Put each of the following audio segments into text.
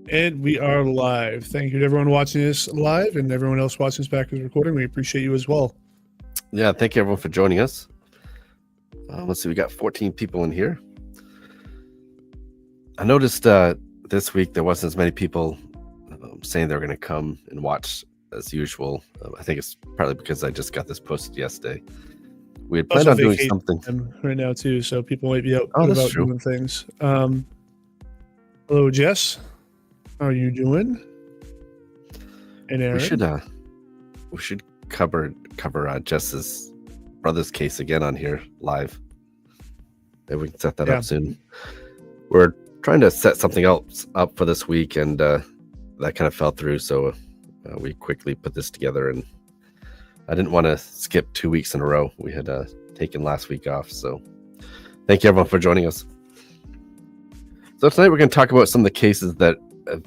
And we are live. Thank you to everyone watching this live and everyone else watching this back as recording. We appreciate you as well. Yeah, thank you everyone for joining us. Let's see, we got 14 people in here. I noticed this week there wasn't as many people saying they're going to come and watch as usual. I think it's partly because I just got this posted yesterday. We had planned on doing something right now too, so people might be out that's true. doing things. Hello, Jess. How are you doing? And Aaron? We should cover Jess's brother's case again on here live. Maybe we can set that up soon. We're trying to set something else up for this week, and that kind of fell through, so we quickly put this together, and I didn't want to skip 2 weeks in a row. We had taken last week off, so thank you everyone for joining us. So tonight we're going to talk about some of the cases that have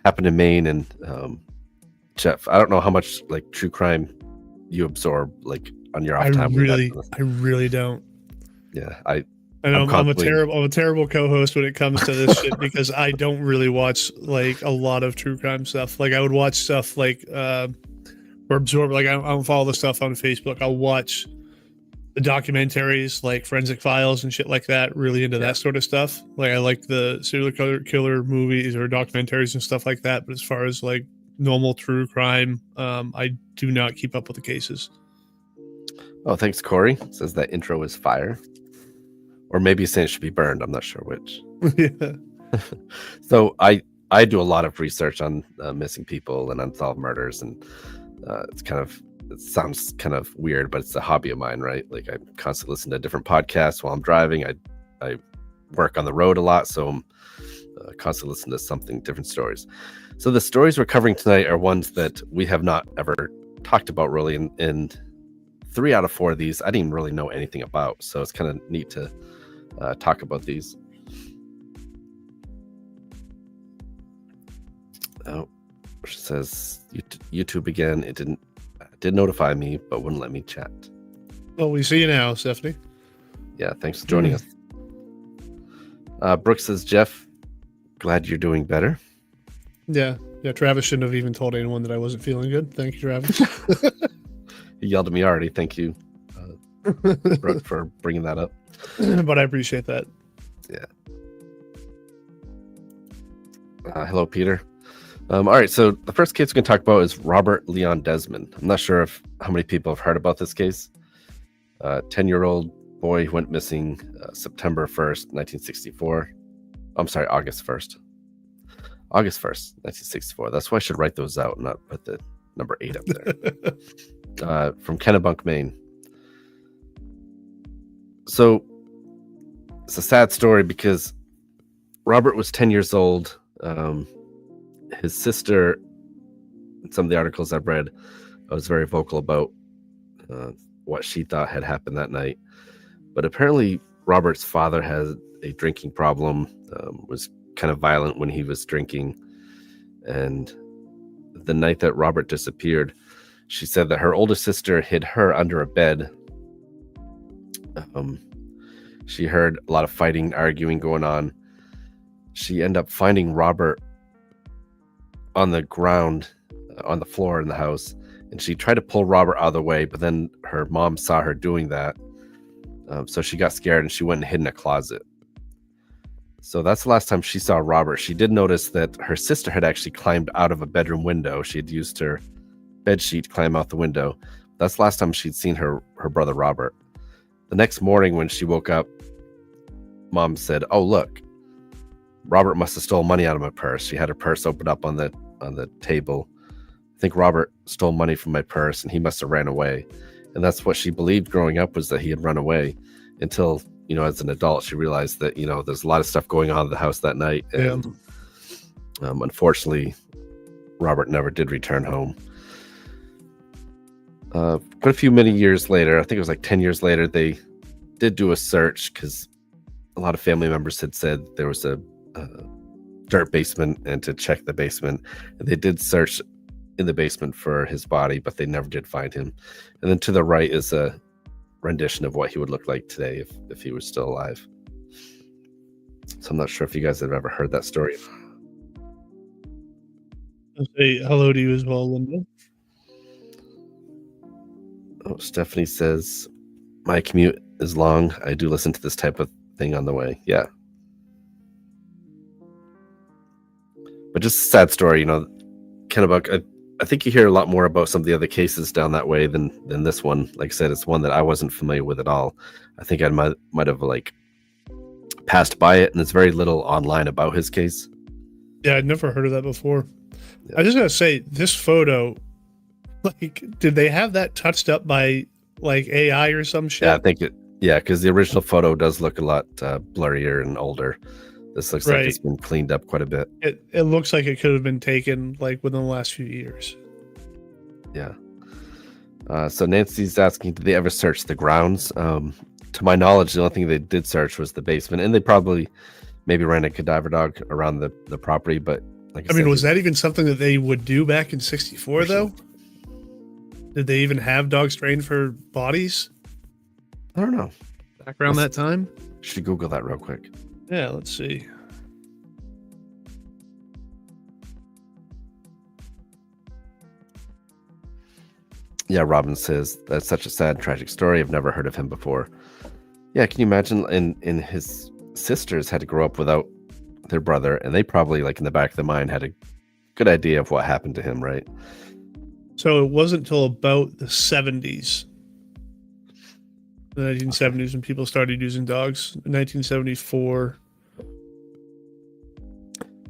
happened in Maine. And Jeff, I don't know how much like true crime you absorb like on your off time. I really don't. Yeah, I'm a terrible co-host when it comes to this shit because I don't really watch like a lot of true crime stuff. Like I would watch stuff like or absorb. Like I don't follow the stuff on Facebook. I'll watch the documentaries like Forensic Files and shit like that. Really into that sort of stuff. Like I like the serial killer movies or documentaries and stuff like that. But as far as like normal true crime, I do not keep up with the cases. Oh, thanks, Corey. It says that intro is fire. Or maybe saying it should be burned. I'm not sure which. Yeah. So I do a lot of research on missing people and unsolved murders, and it sounds kind of weird, but it's a hobby of mine, right? Like I constantly listen to different podcasts while I'm driving. I work on the road a lot, so I'm constantly listening to different stories. So the stories we're covering tonight are ones that we have not ever talked about really, and 3 out of 4 of these I didn't even really know anything about. So it's kind of neat to talk about these. Oh, she says YouTube again. It did notify me, but wouldn't let me chat. Well, we see you now, Stephanie. Yeah, thanks for joining us. Brooks says, Jeff, glad you're doing better. Yeah. Travis shouldn't have even told anyone that I wasn't feeling good. Thank you, Travis. You yelled at me already. Thank you, Brooks, for bringing that up. But I appreciate that. Yeah. Hello, Peter. All right, so the first case we're going to talk about is Robert Leon Desmond. I'm not sure how many people have heard about this case. 10-year-old boy who went missing September 1st, 1964. I'm sorry, August 1st. August 1st, 1964. That's why I should write those out and not put the number 8 up there. From Kennebunk, Maine. So it's a sad story because Robert was 10 years old. His sister, in some of the articles I've read, was very vocal about what she thought had happened that night. But apparently Robert's father had a drinking problem, was kind of violent when he was drinking. And the night that Robert disappeared, she said that her older sister hid her under a bed. She heard a lot of fighting, arguing going on. She ended up finding Robert on the ground, on the floor in the house, and she tried to pull Robert out of the way, but then her mom saw her doing that. So she got scared and she went and hid in a closet. So that's the last time she saw Robert. She did notice that her sister had actually climbed out of a bedroom window. She had used her bed sheet to climb out the window. That's the last time she'd seen her brother Robert. The next morning when she woke up, Mom said, "Oh, look, Robert must have stole money out of my purse." She had her purse opened up on the table. "I think Robert stole money from my purse and he must have ran away." And that's what she believed growing up, was that he had run away, until, as an adult, she realized that, there's a lot of stuff going on in the house that night. And unfortunately, Robert never did return home. Quite many years later, I think it was like 10 years later, they did do a search because a lot of family members had said there was a dirt basement and to check the basement. And they did search in the basement for his body, but they never did find him. And then to the right is a rendition of what he would look like today if he was still alive. So I'm not sure if you guys have ever heard that story. I'll say hello to you as well, Linda. Oh, Stephanie says, my commute is long. I do listen to this type of thing on the way. Yeah. But just a sad story, you know, Kennebuck. I think you hear a lot more about some of the other cases down that way than this one. Like I said, it's one that I wasn't familiar with at all. I think I might have like passed by it, and there's very little online about his case. Yeah, I'd never heard of that before. Yeah. I just gotta say, this photo, like, did they have that touched up by like AI or some shit? Yeah, I think it. Yeah, because the original photo does look a lot blurrier and older. This looks like it's been cleaned up quite a bit. It looks like it could have been taken like within the last few years. Yeah. So Nancy's asking, did they ever search the grounds? To my knowledge, the only thing they did search was the basement, and they probably maybe ran a cadaver dog around the property. But like I mean, was that even something that they would do back in '64 though? Did they even have dogs trained for bodies? I don't know. Back around that time? Should Google that real quick. Yeah, let's see. Yeah, Robin says, that's such a sad, tragic story. I've never heard of him before. Yeah, can you imagine? And his sisters had to grow up without their brother, and they probably, like in the back of their mind, had a good idea of what happened to him, right? So it wasn't until about the 70s, the 1970s, when people started using dogs. 1974.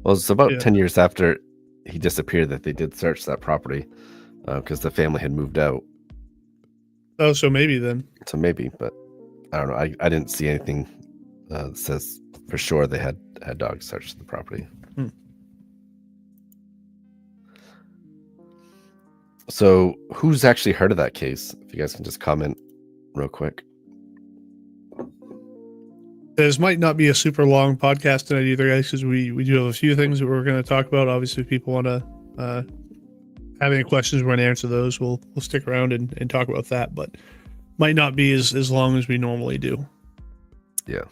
Well, it's about 10 years after he disappeared that they did search that property because the family had moved out. Oh, so maybe then. So maybe, but I don't know. I didn't see anything that says for sure they had dogs search the property. So who's actually heard of that case? If you guys can just comment real quick. This might not be a super long podcast tonight either, guys, because we do have a few things that we're going to talk about. Obviously, if people want to have any questions, we're going to answer those. We'll stick around and talk about that, but might not be as long as we normally do. Yeah.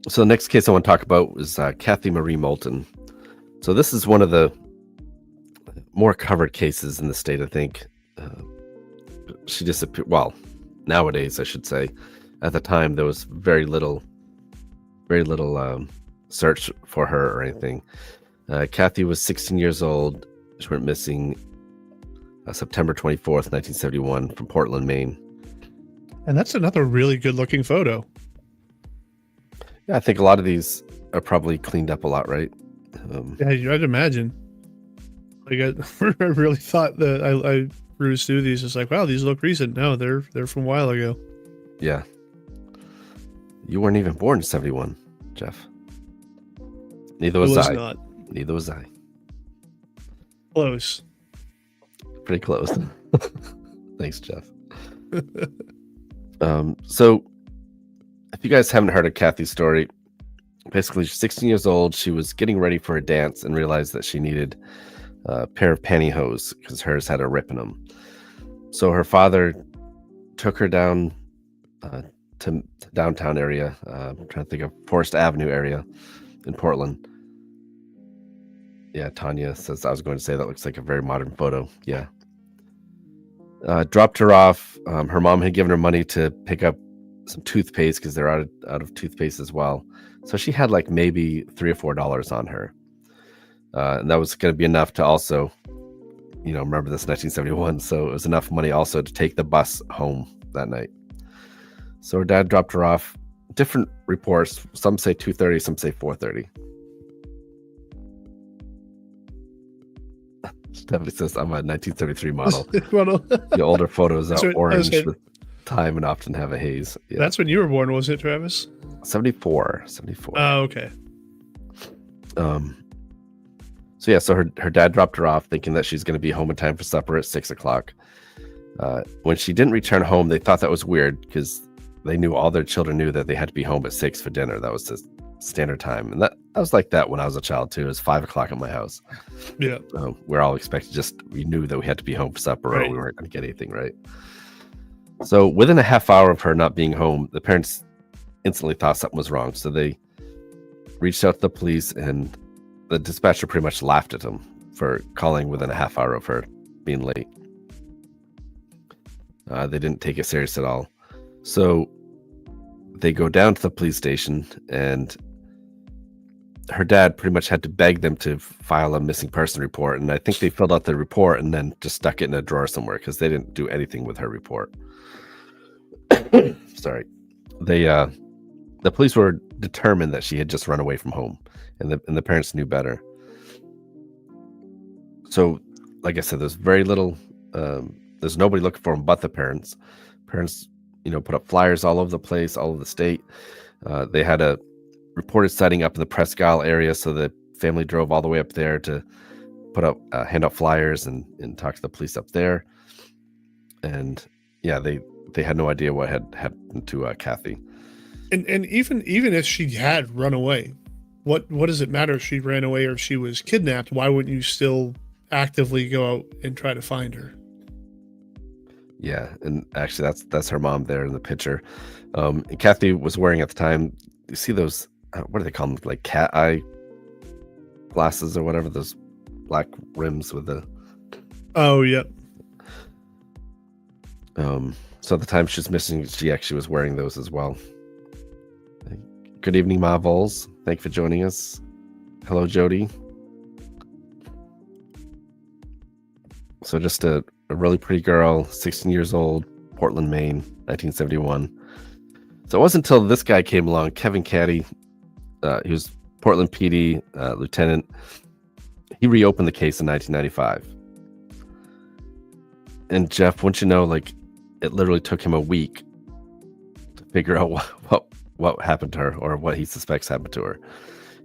So the next case I want to talk about is Kathy Marie Moulton. So this is one of the more covered cases in the state, I think. She disappeared. Well, nowadays, I should say. At the time, there was very little search for her or anything. Kathy was 16 years old. She went missing September 24th, 1971 from Portland, Maine. And that's another really good-looking photo. Yeah, I think a lot of these are probably cleaned up a lot, right? Yeah, I'd imagine. Like I really thought that I perused through these. It's like, wow, these look recent. No, they're from a while ago. Yeah. You weren't even born in 71, Jeff. Neither was I. Not. Neither was I. Close. Pretty close. Thanks, Jeff. So if you guys haven't heard of Kathy's story, basically she's 16 years old. She was getting ready for a dance and realized that she needed a pair of pantyhose because hers had a rip in them. So her father took her down to downtown area. I'm trying to think of Forest Avenue area in Portland. Yeah, Tanya says I was going to say that looks like a very modern photo. Yeah. Dropped her off. Her mom had given her money to pick up some toothpaste because they're out of toothpaste as well. So she had like maybe $3 or $4 on her. And that was going to be enough to also, remember this 1971. So it was enough money also to take the bus home that night. So her dad dropped her off. Different reports. Some say 2:30, some say 4:30. Stephanie says I'm a 1933 model. The older photos are orange with time and often have a haze. Yeah. That's when you were born, was it, Travis? 74. Oh, okay. So her dad dropped her off thinking that she's going to be home in time for supper at 6:00. When she didn't return home, they thought that was weird because they knew all their children knew that they had to be home at 6 for dinner. That was the standard time. And I was like that when I was a child too. It was 5:00 at my house. Yeah. We're all expected, we knew that we had to be home for supper or we weren't going to get anything, right? So within a half hour of her not being home, the parents instantly thought something was wrong. So they reached out to the police and the dispatcher pretty much laughed at him for calling within a half hour of her being late. They didn't take it serious at all. So they go down to the police station, and her dad pretty much had to beg them to file a missing person report. And I think they filled out the report and then just stuck it in a drawer somewhere because they didn't do anything with her report. Sorry. The police were determined that she had just run away from home, and the parents knew better. So, like I said, there's very little. There's nobody looking for them but the parents. Parents, put up flyers all over the place, all over the state. They had a reported sighting up in the Presque Isle area, so the family drove all the way up there to put up, hand out flyers and talk to the police up there. And yeah, they had no idea what had happened to Kathy. And even if she had run away, what does it matter if she ran away or if she was kidnapped? Why wouldn't you still actively go out and try to find her? Yeah, and actually that's her mom there in the picture. And Kathy was wearing at the time, you see those, what do they call them? Like cat eye glasses or whatever, those black rims with the... Oh, yep. So at the time she's missing, she actually was wearing those as well. Good evening, Marvels. Thank you for joining us. Hello, Jody. So just a really pretty girl, 16 years old, Portland, Maine, 1971. So it wasn't until this guy came along, Kevin Caddy, he was Portland PD lieutenant. He reopened the case in 1995. And Jeff, wouldn't you know, like, it literally took him a week to figure out what happened to her, or what he suspects happened to her.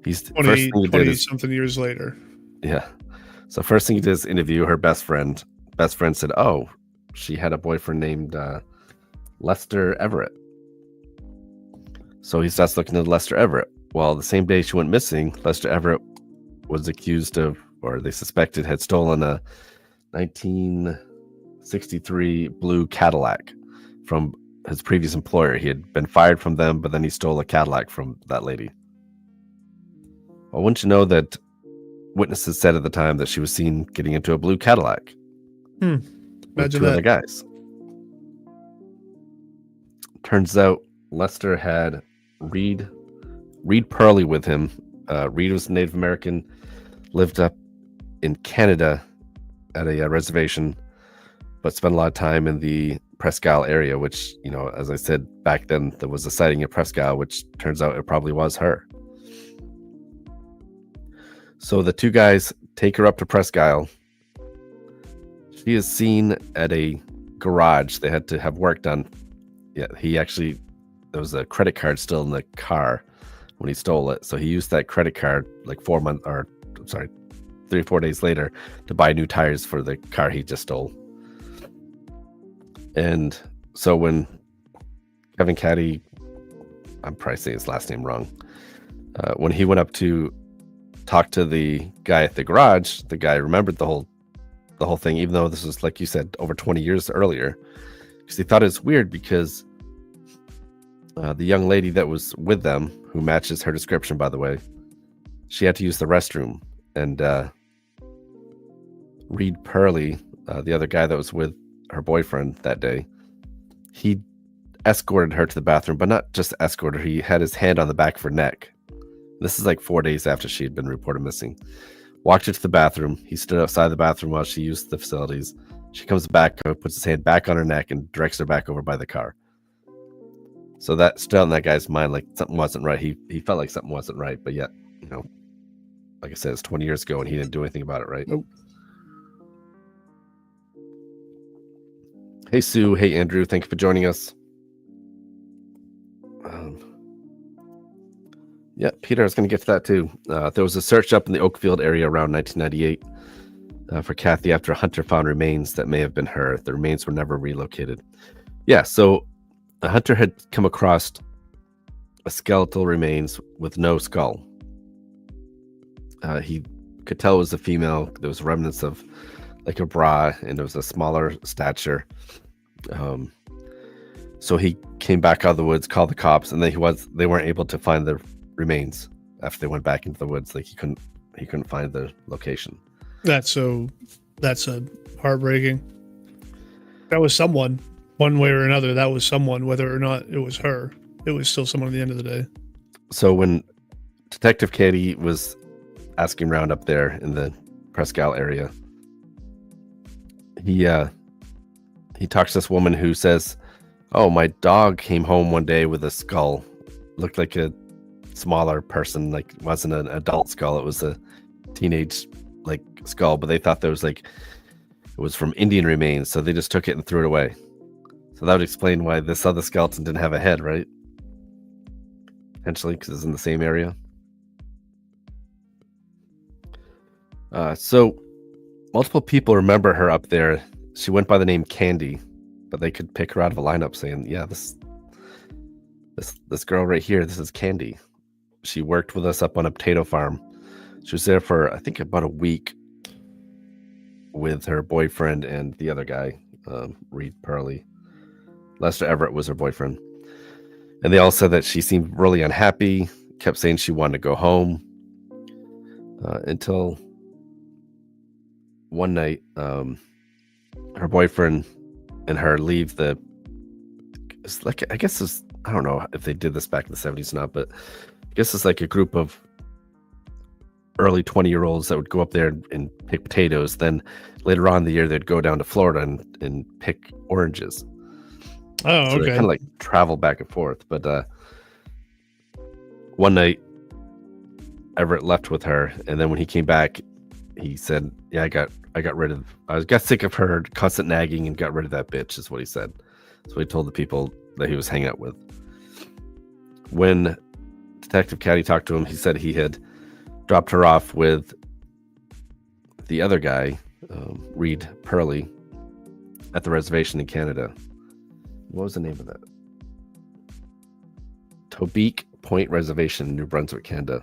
He's 20 something years later. Yeah. So first thing he did is interview her best friend. Best friend said, oh, she had a boyfriend named Lester Everett. So he starts looking at Lester Everett. Well, the same day she went missing, Lester Everett was accused of, or they suspected, had stolen a 1963 blue Cadillac from his previous employer. He had been fired from them, but then he stole a Cadillac from that lady. Well, wouldn't you know that witnesses said at the time that she was seen getting into a blue Cadillac with two other guys. Turns out Lester had Reed Purley with him. Reed was Native American, lived up in Canada at a reservation, but spent a lot of time in the Presque Isle area, which, as I said back then, there was a sighting in Presque Isle, which turns out it probably was her. So the two guys take her up to Presque Isle. She is seen at a garage. They had to have work done. Yeah, there was a credit card still in the car when he stole it. So he used that credit card like 3 or 4 days later to buy new tires for the car he just stole. And so when Kevin Caddy, I'm probably saying his last name wrong, when he went up to talk to the guy at the garage, the guy remembered the whole thing, even though this was, like you said, over 20 years earlier, because he thought it's weird because the young lady that was with them, who matches her description, by the way, she had to use the restroom, and Reed Purley, the other guy that was with her boyfriend that day, he escorted her to the bathroom, but not just escorted her, he had his hand on the back of her neck. This is like 4 days after she had been reported missing. Walked her to the bathroom. He stood outside the bathroom while she used the facilities. She comes back, puts his hand back on her neck, and directs her back over by the car. So that stood out in that guy's mind, like something wasn't right. He felt like something wasn't right, but yet, like I said, it's 20 years ago and he didn't do anything about it, right? Nope. Hey, Sue. Hey, Andrew. Thank you for joining us. Yeah, Peter, I was going to get to that too. There was a search up in the Oakfield area around 1998 for Kathy after a hunter found remains that may have been her. The remains were never relocated. Yeah, so a hunter had come across a skeletal remains with no skull. He could tell it was a female. There was remnants of like a bra, and it was a smaller stature. So he came back out of the woods, called the cops, and they weren't able to find the remains after they went back into the woods. Like he couldn't he couldn't find the location. That's a heartbreaking. That was someone, one way or another. That was someone, whether or not it was her. It was still someone at the end of the day. So when Detective Katie was asking around up there in the Presque Isle area, he talks to this woman who says, "Oh, my dog came home one day with a skull. Looked like a smaller person, like it wasn't an adult skull. It was a teenage like skull, but they thought there was like it was from Indian remains, so they just took it and threw it away." So that would explain why this other skeleton didn't have a head, right? Potentially because it's in the same area. So multiple people remember her up there. She went by the name Candy, but they could pick her out of a lineup saying, "Yeah, this girl right here, this is Candy. She worked with us up on a potato farm. She was there for, I think, about a week with her boyfriend and the other guy, Reed Purley. Lester Everett was her boyfriend. And they all said that she seemed really unhappy, kept saying she wanted to go home, until one night, her boyfriend and her leave the, it's like, I guess it's, I don't know if they did this back in the 70s or not, but I guess it's like a group of early 20-year-olds that would go up there and pick potatoes. Then later on in the year, they'd go down to Florida and pick oranges. Oh, so okay. They kind of like travel back and forth. But one night, Everett left with her, and then when he came back, he said, "Yeah, I got sick of her constant nagging and got rid of that bitch," is what he said. So he told the people that he was hanging out with. When Detective Caddy talked to him, he said he had dropped her off with the other guy, Reed Purley, at the reservation in Canada. What was the name of that? Tobique Point Reservation, New Brunswick, Canada.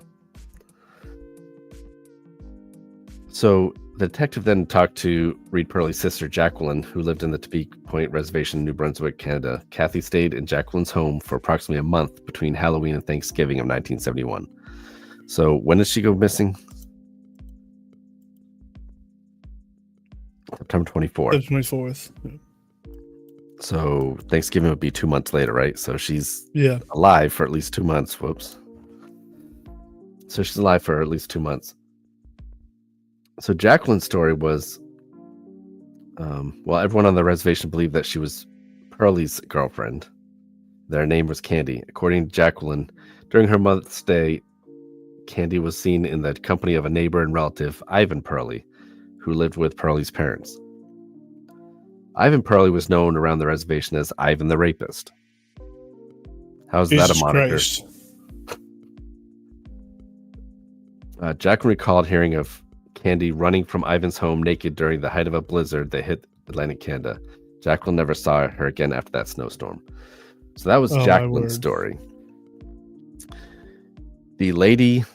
So the detective then talked to Reed Purley's sister, Jacqueline, who lived in the Tobique Point Reservation, New Brunswick, Canada. Kathy stayed in Jacqueline's home for approximately a month between Halloween and Thanksgiving of 1971. So when did she go missing? September 24th. September 24th. Yeah. So Thanksgiving would be 2 months later, right? So she's alive for at least 2 months. Whoops. So she's alive for at least 2 months. So Jacqueline's story was, everyone on the reservation believed that she was Purley's girlfriend. Their name was Candy. According to Jacqueline, during her month's stay, Candy was seen in the company of a neighbor and relative, Ivan Purley, who lived with Purley's parents. Ivan Purley was known around the reservation as Ivan the Rapist. How's that a moniker? Christ. Jacqueline recalled hearing of Candy running from Ivan's home naked during the height of a blizzard that hit Atlantic Canada. Jacqueline never saw her again after that snowstorm. So that was Jacqueline's story. The lady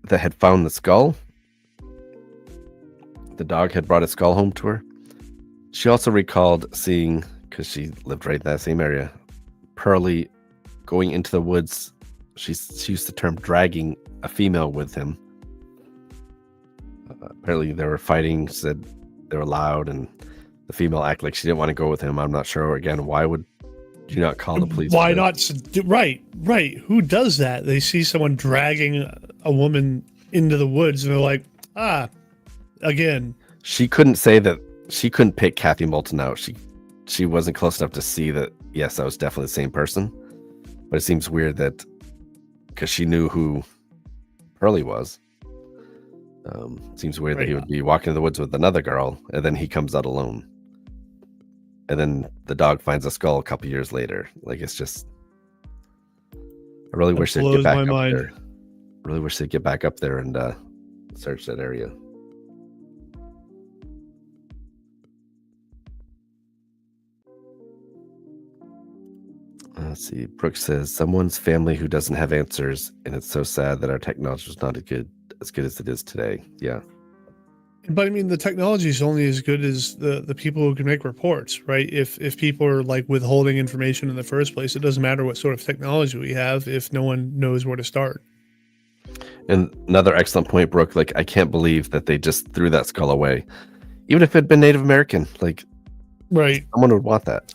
that had found the skull, the dog had brought a skull home to her. She also recalled seeing, because she lived right in that same area, Purley going into the woods. She used the term dragging a female with him. Apparently they were fighting, said they were loud, and the female acted like she didn't want to go with him. I'm not sure, again, why would you not call the police? Why not? Right. Who does that? They see someone dragging a woman into the woods, and they're like, again. She couldn't say that. She couldn't pick Kathy Moulton out. She wasn't close enough to see that, yes, that was definitely the same person. But it seems weird that, because she knew who Purley was. Seems weird that he would be walking in the woods with another girl, and then he comes out alone. And then the dog finds a skull a couple years later. Like, it's just, I really wish they'd get back up there. Really wish they'd get back up there and search that area. Let's see. Brooks says, someone's family who doesn't have answers, and it's so sad that our technology is not as good as it is today. Yeah. But I mean, the technology is only as good as the people who can make reports, right? If people are like withholding information in the first place, it doesn't matter what sort of technology we have if no one knows where to start. And another excellent point, Brooke. Like, I can't believe that they just threw that skull away, even if it had been Native American. Like, Right. someone would want that.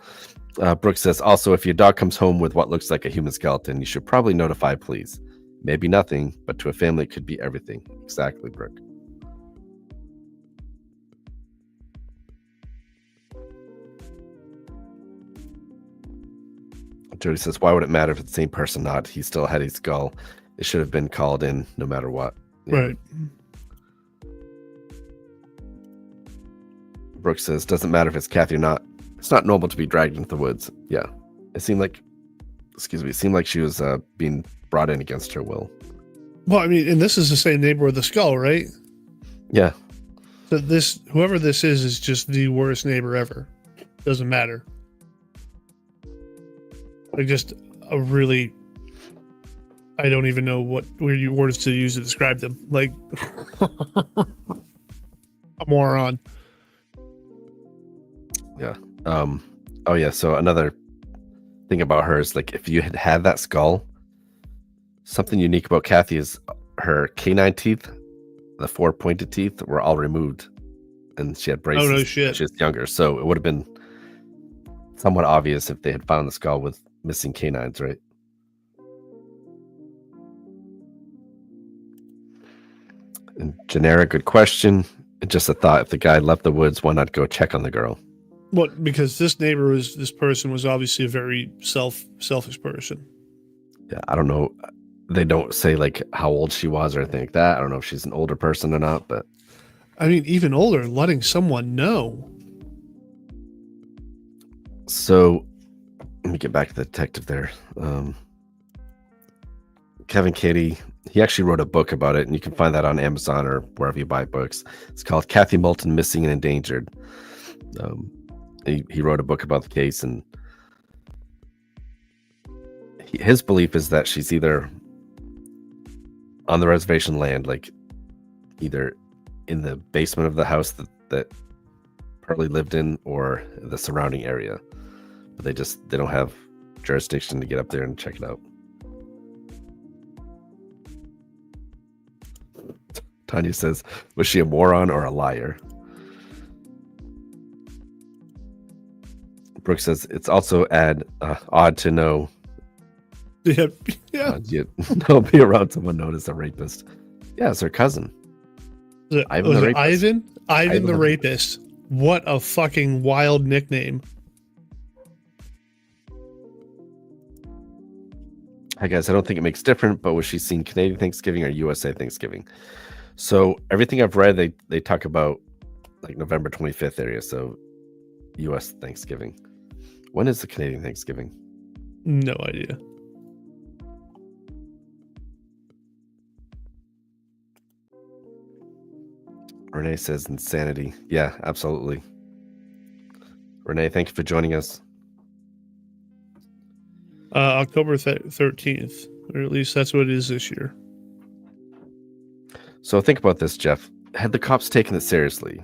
Brooke says, also, if your dog comes home with what looks like a human skeleton, you should probably notify police. Maybe nothing, but to a family, it could be everything. Exactly, Brooke. Jody says, why would it matter if it's the same person or not? He still had his skull. It should have been called in no matter what. Yeah. Right. Brooke says, doesn't matter if it's Kathy or not. It's not normal to be dragged into the woods. Yeah. It seemed like she was being brought in against her will. Well, I mean, and this is the same neighbor with the skull, right? Yeah. So whoever this is just the worst neighbor ever. Doesn't matter. Like, just a really, I don't even know what words to use to describe them. Like, a moron. Yeah. Oh yeah. So another thing about her is, like, if you had that skull, something unique about Kathy is her canine teeth, the 4 pointed teeth, were all removed, and she had braces. Oh, no shit. When she was younger, so it would have been somewhat obvious if they had found the skull with missing canines, right? And generic, good question. Just a thought: if the guy left the woods, why not go check on the girl? Well, because this person was obviously a very selfish person. Yeah, I don't know. They don't say like how old she was or anything like that. I don't know if she's an older person or not, but I mean, even older, letting someone know. So let me get back to the detective there. Kevin Cady, he actually wrote a book about it, and you can find that on Amazon or wherever you buy books. It's called Kathy Moulton Missing and Endangered. He wrote a book about the case, and his belief is that she's either on the reservation land, like either in the basement of the house that Pearlie lived in, or the surrounding area. But they don't have jurisdiction to get up there and check it out. Tanya says, was she a moron or a liar? Brooke says, it's also odd to know. Yeah. Don't be around someone known as a rapist. Yeah, it's her cousin. Ivan the Rapist. What a fucking wild nickname. Hi guys, I don't think it makes different, but was she seen Canadian Thanksgiving or USA Thanksgiving? So everything I've read, they talk about like November 25th area, so US Thanksgiving. When is the Canadian Thanksgiving? No idea. Renee says insanity. Yeah, absolutely. Renee, thank you for joining us. October 13th, or at least that's what it is this year. So think about this, Jeff. Had the cops taken it seriously,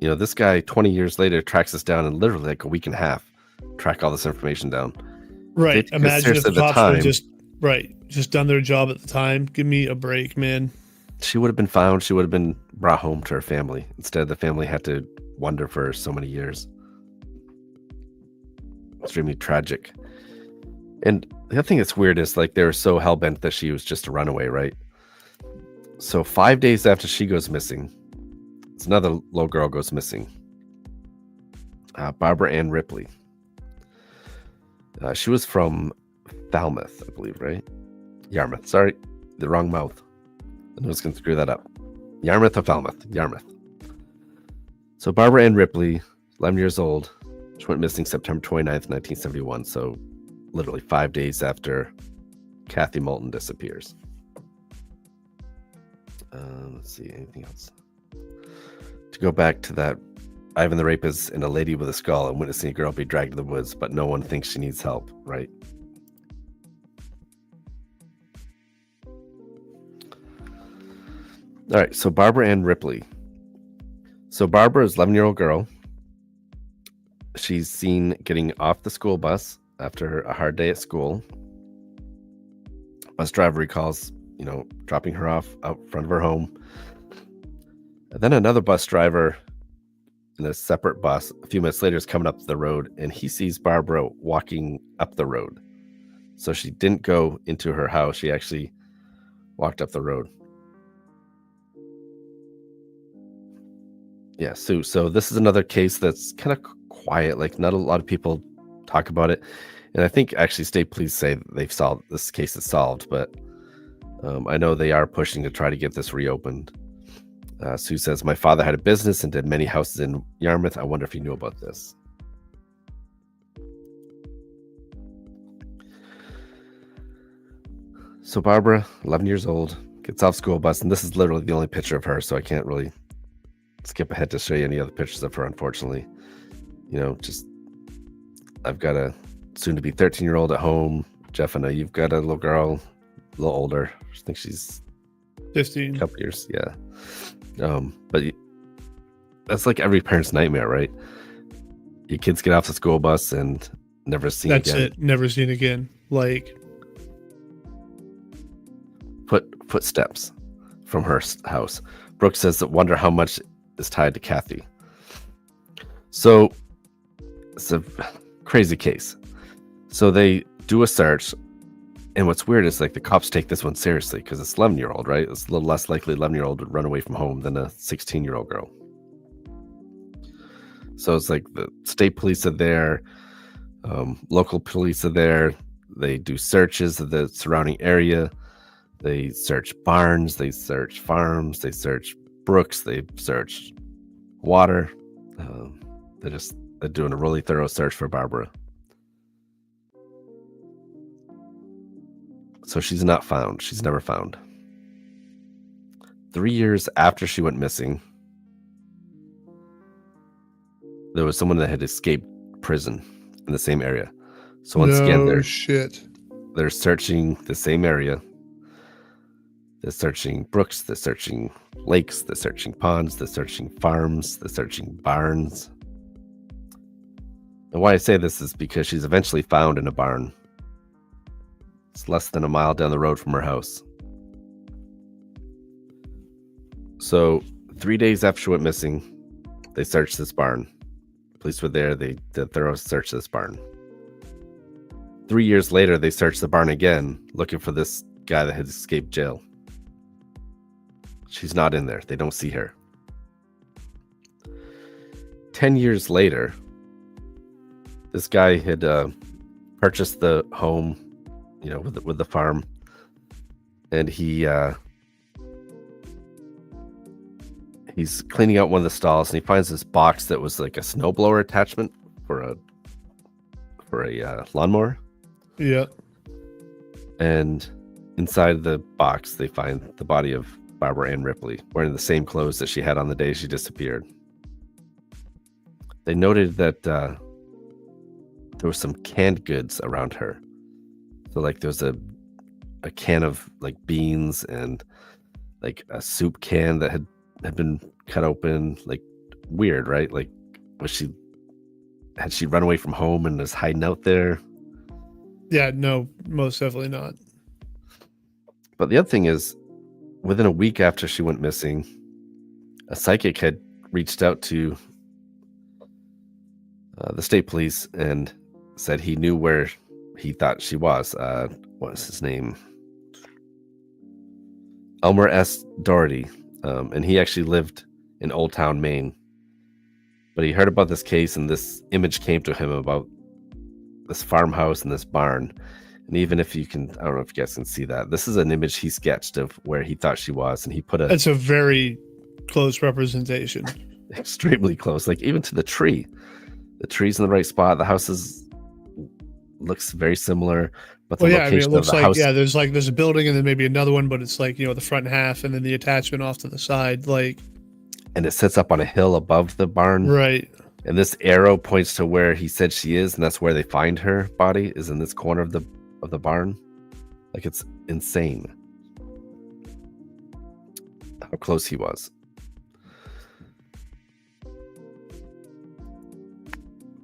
this guy 20 years later tracks us down in literally like a week and a half, track all this information down. Right. Imagine if the cops would just done their job at the time. Give me a break, man. She would have been found. She would have been brought home to her family. Instead, the family had to wonder for so many years. Extremely tragic. And the other thing that's weird is, like, they were so hell-bent that she was just a runaway, right? So 5 days after she goes missing, another little girl goes missing. Barbara Ann Ripley. She was from Falmouth, I believe, right? Yarmouth. Sorry, the wrong mouth. I was going to screw that up. Yarmouth or Falmouth? Yarmouth. So Barbara Ann Ripley, 11 years old. She went missing September 29th, 1971. So literally 5 days after Kathy Moulton disappears. Let's see, anything else? To go back to that, Ivan the Rapist and a lady with a skull and witnessing a girl be dragged to the woods, but no one thinks she needs help, right? All right, so Barbara Ann Ripley. So Barbara is an 11-year-old girl. She's seen getting off the school bus after a hard day at school. Bus driver recalls dropping her off out front of her home. And then another bus driver in a separate bus a few minutes later is coming up the road, and he sees Barbara walking up the road. So she didn't go into her house. She actually walked up the road. Yeah, Sue. So this is another case that's kind of quiet. Like, not a lot of people talk about it. And I think actually state police say they've solved this case is solved, but I know they are pushing to try to get this reopened. Sue says, my father had a business and did many houses in Yarmouth. I wonder if he knew about this. So Barbara, 11 years old, gets off school bus, and this is literally the only picture of her, so I can't really skip ahead to show you any other pictures of her, unfortunately. I've got a soon-to-be 13-year-old at home. Jeff, I know you've got a little girl, a little older. I think she's 15. A couple years, yeah. But that's like every parent's nightmare, right? Your kids get off the school bus and never seen again. That's it. Never seen again. Like, footsteps from her house. Brooke says that wonder how much is tied to Kathy. So it's a crazy case. So they do a search, and what's weird is like the cops take this one seriously because it's 11-year-old, right? It's a little less likely 11-year-old would run away from home than a 16-year-old girl. So it's like the state police are there, local police are there. They do searches of the surrounding area. They search barns, they search farms, they search brooks, they search water. They're doing a really thorough search for Barbara. So she's not found. She's never found. 3 years after she went missing, there was someone that had escaped prison in the same area. So once again, they're searching the same area. They're searching brooks, they're searching lakes, they're searching ponds, they're searching farms, they're searching barns. And why I say this is because she's eventually found in a barn. It's less than a mile down the road from her house. So 3 days after she went missing, they searched this barn. Police were there, they did a thorough search of this barn. 3 years later, they searched the barn again, looking for this guy that had escaped jail. She's not in there. They don't see her. 10 years later, this guy had purchased the home, with the farm, and he's cleaning out one of the stalls, and he finds this box that was like a snowblower attachment for a lawnmower. Yeah. And inside the box, they find the body of Barbara Ann Ripley, wearing the same clothes that she had on the day she disappeared. They noted that there was some canned goods around her. So like there was a can of like beans and like a soup can that had been cut open. Like, weird, right? Like, had she run away from home and is hiding out there? Yeah, no, most definitely not. But the other thing is, within a week after she went missing, a psychic had reached out to the state police and said he knew where he thought she was. What was his name? Elmer S. Doherty. And he actually lived in Old Town, Maine. But he heard about this case, and this image came to him about this farmhouse and this barn. And even if you can, I don't know if you guys can see that. This is an image he sketched of where he thought she was, and he put It's a very close representation. Extremely close, like even to the tree. The tree's in the right spot. The house looks very similar, but the location it looks of the like house, there's a building and then maybe another one, but it's like the front half and then the attachment off to the side, like. And it sits up on a hill above the barn, right? And this arrow points to where he said she is, and that's where they find her body, is in this corner of the barn. Like, it's insane how close he was.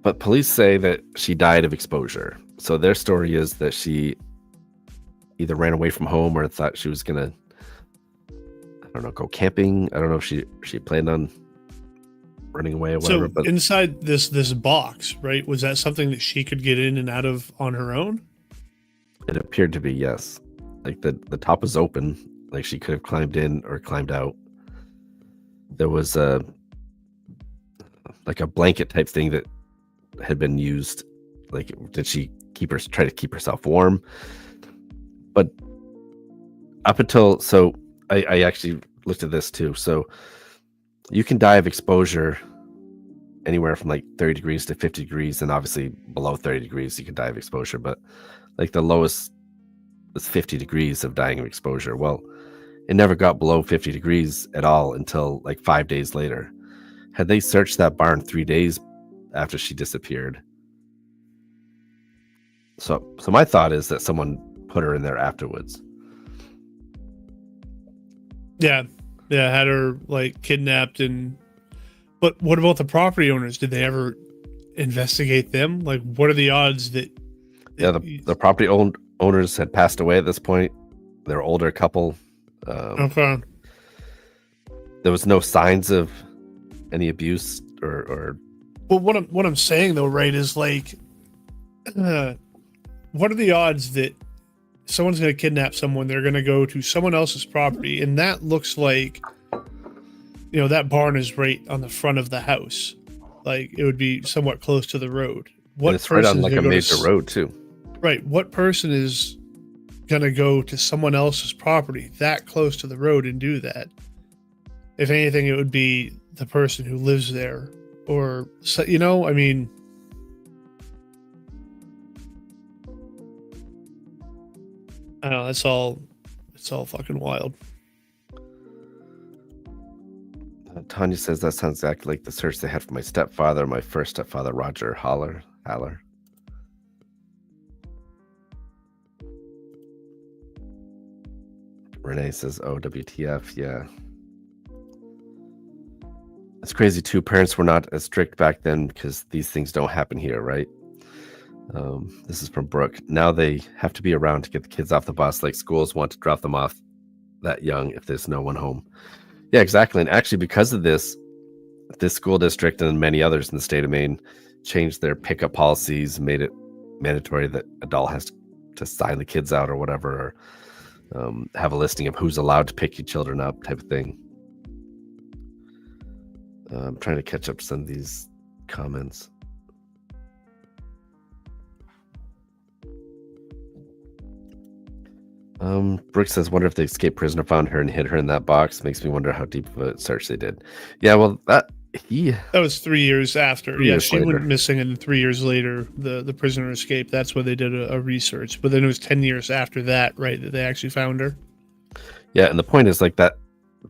But police say that she died of exposure. So their story is that she either ran away from home or thought she was gonna, I don't know, go camping. I don't know if she planned on running away or whatever. So But inside this box, right? Was that something that she could get in and out of on her own? it appeared to be, yes. Like the top was open, like she could have climbed in or climbed out. There was a blanket type thing that had been used. Like, did she try to keep herself warm? But up until I actually looked at this too. So you can die of exposure anywhere from like 30 degrees to 50 degrees, and obviously below 30 degrees you can die of exposure, but like the lowest was 50 degrees of dying of exposure. Well, it never got below 50 degrees at all until like 5 days later. Had they searched that barn 3 days after she disappeared? So my thought is that someone put her in there afterwards. Yeah, had her like kidnapped. But what about the property owners? Did they ever investigate them? Like, what are the odds that? Yeah, the property owners had passed away at this point. They're older couple. Okay. There was no signs of any abuse or. Well, what I'm saying though, right, is like, what are the odds that someone's going to kidnap someone? They're going to go to someone else's property, and that looks like, that barn is right on the front of the house. Like, it would be somewhat close to the road. And it's right on like a major road too. Right. What person is going to go to someone else's property that close to the road and do that? If anything, it would be the person who lives there, or, I mean, I don't know. It's all fucking wild. Tanya says that sounds exactly like the search they had for my stepfather, my first stepfather, Roger Haller. Renee says, "Oh, WTF, yeah." It's crazy too. Parents were not as strict back then because these things don't happen here, right? This is from Brooke. Now they have to be around to get the kids off the bus. Like, schools want to drop them off that young if there's no one home. Yeah, exactly. And actually, because of this school district and many others in the state of Maine changed their pickup policies, made it mandatory that adult has to sign the kids out or whatever, or have a listing of who's allowed to pick your children up, type of thing. I'm trying to catch up some of these comments. Brooke says, "Wonder if the escaped prisoner found her and hid her in that box. Makes me wonder how deep of a search they did." Yeah, well, that was 3 years after. She went missing, and 3 years later, the prisoner escaped. That's where they did a research. But then it was 10 years after that, right, that they actually found her. Yeah, and the point is, like, that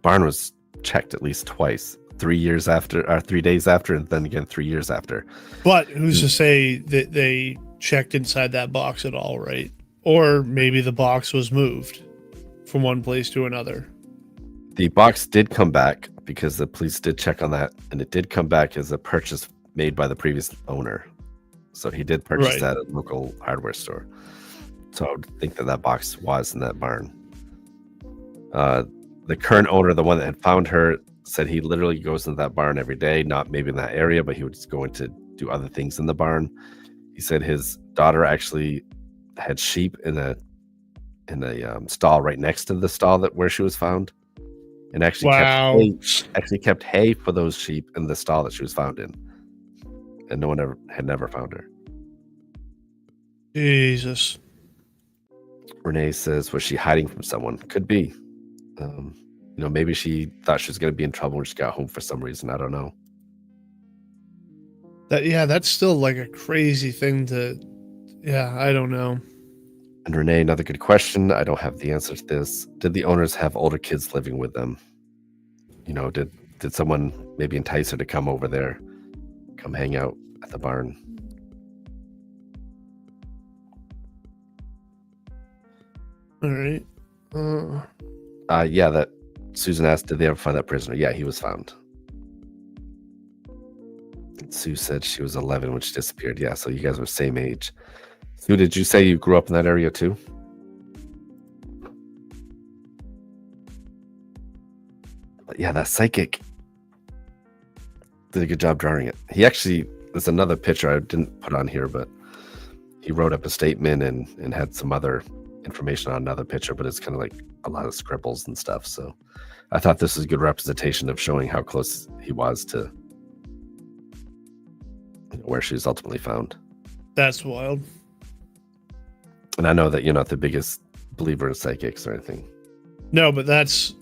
barn was checked at least twice. 3 years after, or 3 days after, and then again 3 years after. But who's to say that they checked inside that box at all, right? Or maybe the box was moved from one place to another. The box did come back because the police did check on that, and it did come back as a purchase made by the previous owner. So he did purchase that at a local hardware store. So I would think that box was in that barn. The current owner, the one that had found her, said he literally goes into that barn every day, not maybe in that area, but he would just go in to do other things in the barn. He said his daughter actually had sheep in a stall right next to the stall where she was found, and actually kept hay for those sheep in the stall that she was found in, and no one had never found her. Jesus. Renee says, "Was she hiding from someone?" Could be. Maybe she thought she was going to be in trouble when she got home for some reason. I don't know. That's still like a crazy thing to. Yeah, I don't know. And Renee, another good question. I don't have the answer to this. Did the owners have older kids living with them? Did someone maybe entice her to come over there, come hang out at the barn? All right. Yeah, that Susan asked, did they ever find that prisoner? Yeah, he was found. And Sue said she was 11 when she disappeared. Yeah, so you guys were same age. Sue, did you say you grew up in that area too? Yeah, that psychic did a good job drawing it. He actually, there's another picture I didn't put on here, but he wrote up a statement and had some other information on another picture, but it's kind of like a lot of scribbles and stuff. So I thought this was a good representation of showing how close he was to where she was ultimately found. That's wild. And I know that you're not the biggest believer in psychics or anything. No, but that's,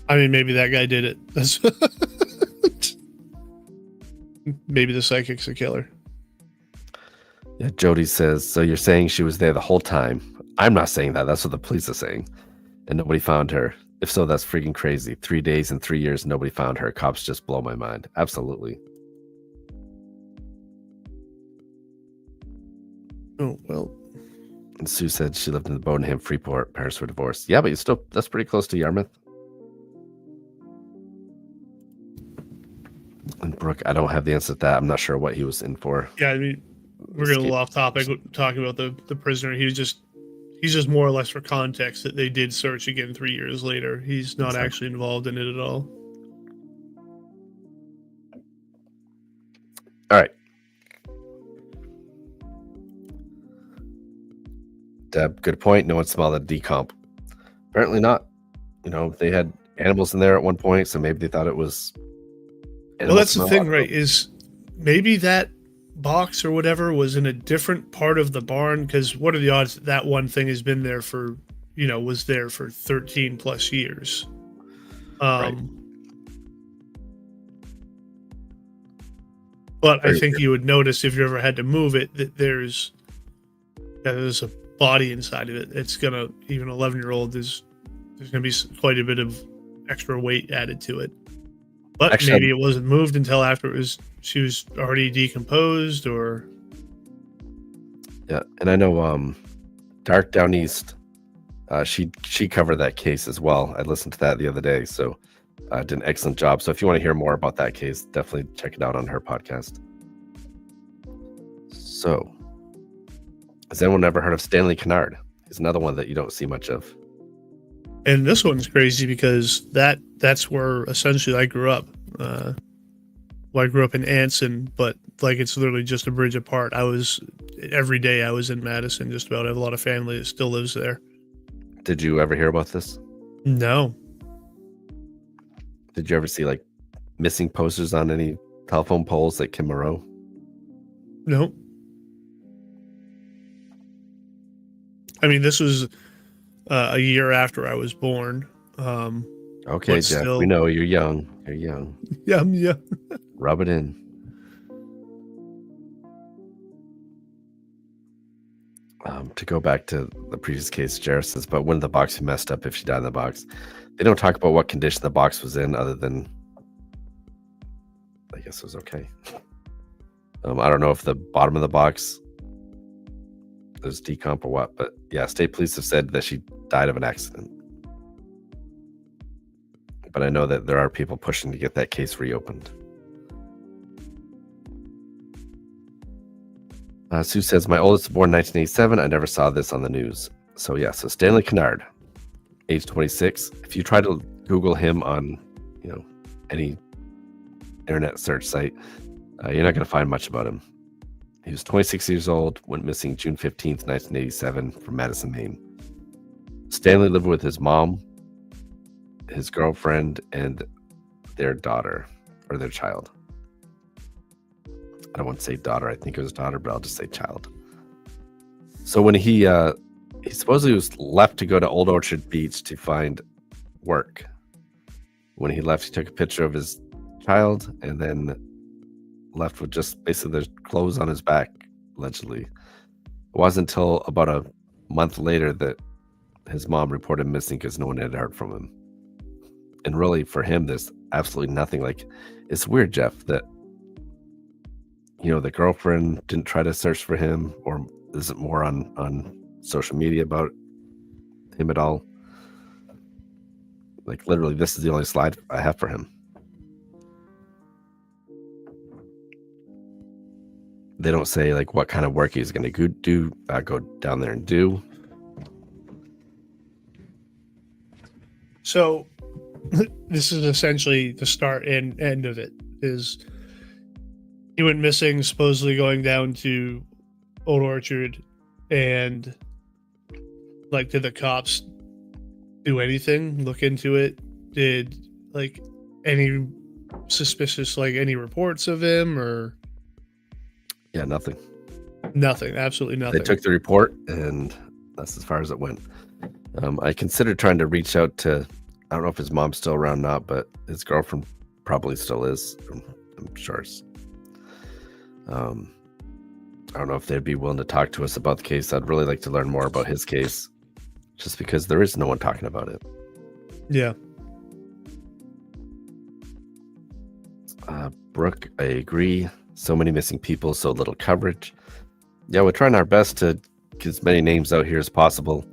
I mean, maybe that guy did it. That's maybe the psychic's a killer. Yeah, Jody says, so you're saying she was there the whole time? I'm not saying that. That's what the police are saying. And nobody found her. If so, that's freaking crazy. 3 days and 3 years, nobody found her. Cops just blow my mind. Absolutely. Oh, well. And Sue said she lived in the Bodenham, Freeport. Parents were divorced. Yeah, but you still, that's pretty close to Yarmouth. And Brooke, I don't have the answer to that. I'm not sure what he was in for. Yeah, I mean, we're getting a little off topic talking about the prisoner. He's just more or less for context that they did search again 3 years later. He's not actually involved in it at all. All right. Deb, good point. No one smelled a decomp. Apparently not. You know, they had animals in there at one point, so maybe they thought it was. Well, that's the thing, right? Is maybe that box or whatever was in a different part of the barn, because what are the odds that one thing has been there for, was there for 13 plus years? Right. But I think you would notice if you ever had to move it that there's a body inside of it. It's gonna, even 11-year-old, there's gonna be quite a bit of extra weight added to it. But actually, maybe it wasn't moved until after she was already decomposed, or. Yeah, and I know Dark Down East, she covered that case as well. I listened to that the other day, so did an excellent job. So if you want to hear more about that case, definitely check it out on her podcast. So, has anyone ever heard of Stanley Kennard? He's another one that you don't see much of. And this one's crazy because that's where essentially I grew up. I grew up in Anson, but like it's literally just a bridge apart. Every day I was in Madison, just about. I have a lot of family that still lives there. Did you ever hear about this? No. Did you ever see like missing posters on any telephone poles like Kim Moreau? No. I mean, this was a year after I was born. Okay, Jeff, still... we know you're young. You're young. Yeah, I'm young. Rub it in. To go back to the previous case, Jared says, but when the box messed up if she died in the box. They don't talk about what condition the box was in other than, I guess it was okay. I don't know if the bottom of the box is decomp or what, but yeah, state police have said that she died of an accident. But I know that there are people pushing to get that case reopened. Sue says, my oldest was born in 1987. I never saw this on the news. So yeah, so Stanley Kennard, age 26. If you try to Google him on, any internet search site, you're not going to find much about him. He was 26 years old, went missing June 15th, 1987 from Madison, Maine. Stanley lived with his mom, his girlfriend, and their daughter, or their child. I don't want to say daughter. I think it was daughter, but I'll just say child. So when he supposedly was left to go to Old Orchard Beach to find work. When he left, he took a picture of his child and then left with just basically the clothes on his back, allegedly. It wasn't until about a month later that his mom reported missing because no one had heard from him. And really, for him, there's absolutely nothing. Like, it's weird, Jeff, that the girlfriend didn't try to search for him, or isn't more on social media about him at all. Like, literally, this is the only slide I have for him. They don't say like what kind of work he's going to go down there and do. So this is essentially the start and end of it. Is he went missing, supposedly going down to Old Orchard, and like, did the cops do anything? Look into it? Did like any suspicious, like any reports of him or? Yeah, nothing. Nothing. Absolutely nothing. They took the report, and that's as far as it went. I considered trying to reach out to, I don't know if his mom's still around or not, but his girlfriend probably still is. I'm sure. I don't know if they'd be willing to talk to us about the case. I'd really like to learn more about his case, just because there is no one talking about it. Yeah. Brooke, I agree. So many missing people, so little coverage. Yeah, we're trying our best to get as many names out here as possible.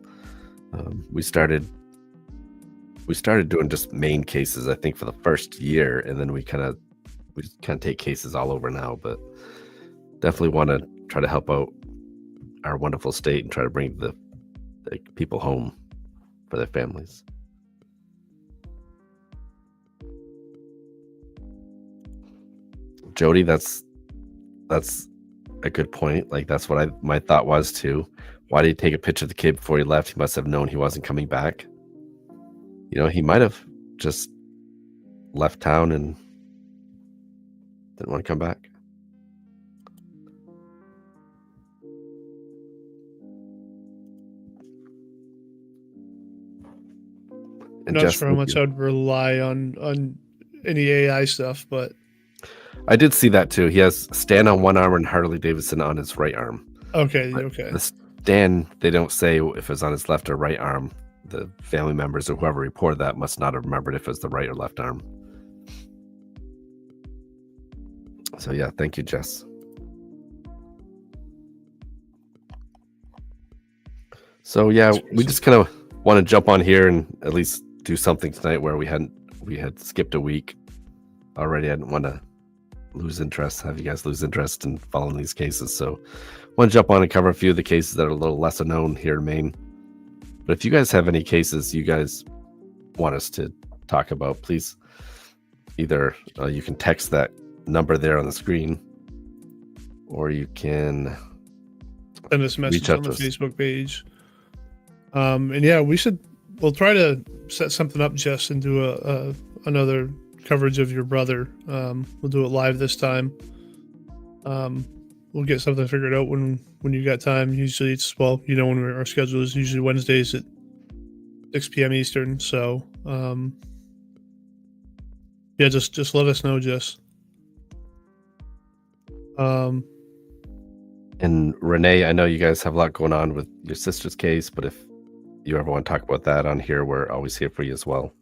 We started doing just Maine cases, I think, for the first year, and then we kind of take cases all over now. But definitely want to try to help out our wonderful state and try to bring the people home for their families. Jody, that's a good point. Like, that's what my thought was too. Why did he take a picture of the kid before he left? He must have known he wasn't coming back. You know, he might have just left town and didn't want to come back. And not sure how much I'd rely on any AI stuff, but I did see that too. He has Stan on one arm and Harley Davidson on his right arm. Okay, but okay. The Stan, they don't say if it's on his left or right arm. The family members or whoever reported that must not have remembered if it was the right or left arm. So yeah, thank you, Jess. So yeah, we just kind of want to jump on here and at least do something tonight where we had skipped a week already. I didn't want to have you guys lose interest in following these cases. So I want to jump on and cover a few of the cases that are a little lesser known here in Maine. But if you guys have any cases you guys want us to talk about, please either you can text that number there on the screen, or you can send us a message on the Facebook page. And yeah, we'll try to set something up, Jess, and do another coverage of your brother. We'll do it live this time. We'll get something figured out when you got time. Usually it's, well, you know, when our schedule is usually Wednesdays at 6 p.m. Eastern. So yeah, just let us know, Jess. And Renee, I know you guys have a lot going on with your sister's case, but if you ever want to talk about that on here, we're always here for you as well.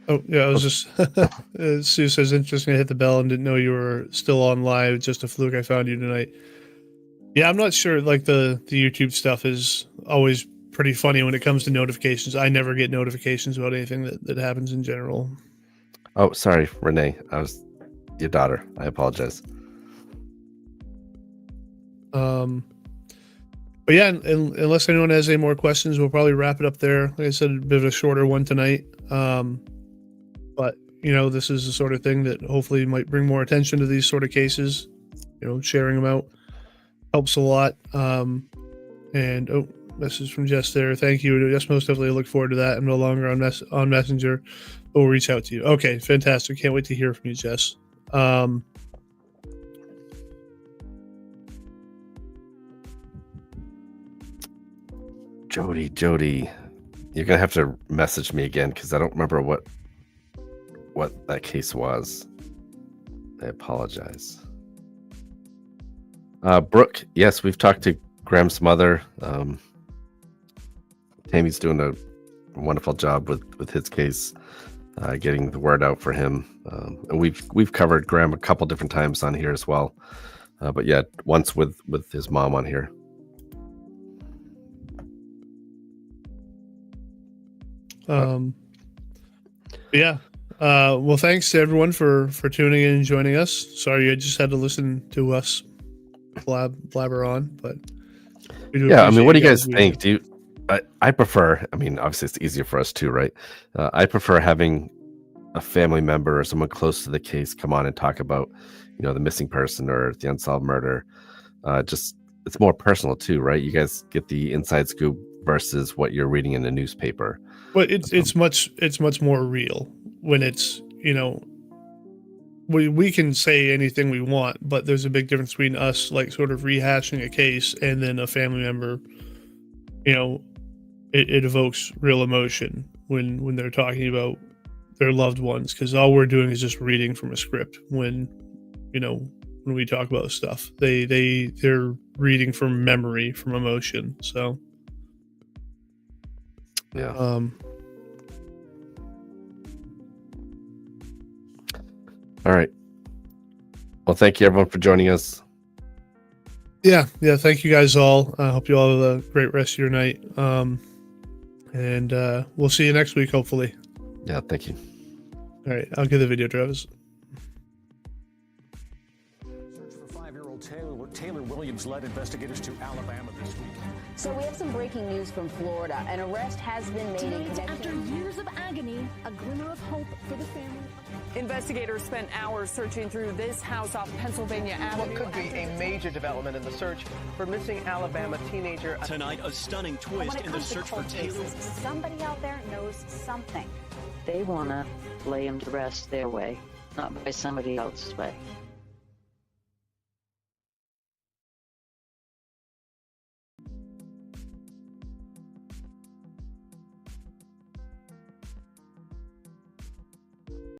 Oh, yeah, I was just, Sue says, interesting, I hit the bell and didn't know you were still on live. Just a fluke, I found you tonight. Yeah, I'm not sure. Like, the YouTube stuff is always pretty funny when it comes to notifications. I never get notifications about anything that happens in general. Oh, sorry, Renee. I was your daughter. I apologize. But yeah, unless anyone has any more questions, we'll probably wrap it up there. Like I said, a bit of a shorter one tonight. But you know, this is the sort of thing that hopefully might bring more attention to these sort of cases. You know, sharing them out helps a lot. And message from Jess there. Thank you. Yes, most definitely look forward to that. I'm no longer on Messenger. We'll reach out to you. Okay, fantastic. Can't wait to hear from you, Jess. Jody, you're gonna have to message me again because I don't remember what that case was. I apologize. Brooke, yes, we've talked to Graham's mother. Tammy's doing a wonderful job with his case, getting the word out for him. And we've covered Graham a couple different times on here as well. But yeah, once with his mom on here. Yeah. Well, thanks to everyone for tuning in and joining us. Sorry, I just had to listen to us blabber on, but We do Yeah, I mean, appreciate what do you you guys being think? I prefer, I mean, obviously it's easier for us too, right? I prefer having a family member or someone close to the case come on and talk about, the missing person or the unsolved murder. Just it's more personal too, right? You guys get the inside scoop versus what you're reading in the newspaper. But it's much more real when it's, we can say anything we want, but there's a big difference between us like sort of rehashing a case and then a family member, it evokes real emotion when they're talking about their loved ones, because all we're doing is just reading from a script when we talk about stuff. They're reading from memory, from emotion. So Yeah. All right. Well, thank you everyone for joining us. Yeah. Thank you guys all. I hope you all have a great rest of your night. And we'll see you next week, hopefully. Yeah, thank you. All right, I'll give the video, Travis. Search for 5-year-old Taylor Williams led investigators to Alabama this week. So we have some breaking news from Florida. An arrest has been made in connection. After years of agony, a glimmer of hope for the family. Investigators spent hours searching through this house off Pennsylvania Avenue. What could be a major development in the search for missing Alabama teenager. Tonight, a stunning twist in the search for Taylor. Somebody out there knows something. They want to lay him to rest their way, not by somebody else's way.